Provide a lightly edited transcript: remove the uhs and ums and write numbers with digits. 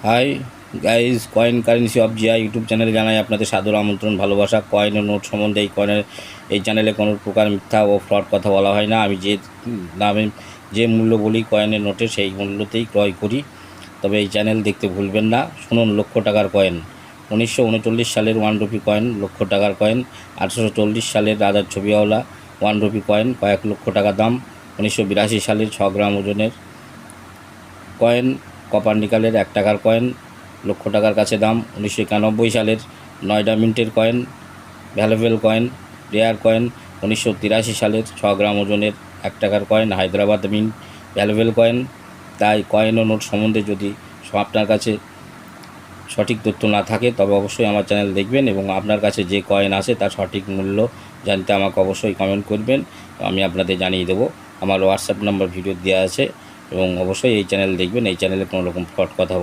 Hi guys, coin currency of Zia YouTube চ্যানেলে জানাই আপনাদের সাদর আমন্ত্রণ, ভালোবাসা। কয়েন ও নোট সম্বন্ধে এই চ্যানেলে কোনো প্রকার মিথ্যা ও ফ্রড কথা বলা হয় না। আমি যে দামে যে মূল্য বলি কয়েনের নোটের, সেই মূল্যতেই ক্রয় করি। তবে এই চ্যানেল দেখতে ভুলবেন না। শুনুন, লক্ষ টাকার কয়েন। 1939 সালের 1 রুপি কয়েন, লক্ষ টাকার কয়েন। 1840 সালের রাজার ছবিওয়ালা 1 রুপি কয়েন, কয়েক লক্ষ টাকা দাম। 1982 সালের 6 গ্রাম ওজনের কয়েন, কপার নিকালের 1 টাকার কয়েন, লক্ষ টাকার কাছে দাম। 1991 সালের নয়ডা মিন্টের coin, valuable coin, rare coin. 1983 সালের 6 গ্রাম ওজনের 1 টাকার coin, Hyderabad mint, valuable coin. তাই কয়েন ও নোট সম্বন্ধে যদি আপনার কাছে সঠিক তথ্য না থাকে, তবে অবশ্যই আমার চ্যানেল দেখবেন এবং আপনার কাছে যে কয়েন আছে তার সঠিক মূল্য জানতে আমাকে অবশ্যই কমেন্ট করবেন, আমি আপনাদের জানিয়ে দেবো। আমার হোয়াটসঅ্যাপ নাম্বার ভিডিও দেওয়া আছে এবং অবশ্যই এই চ্যানেল দেখবেন। এই চ্যানেলে কোনো রকম ফ্রড কথা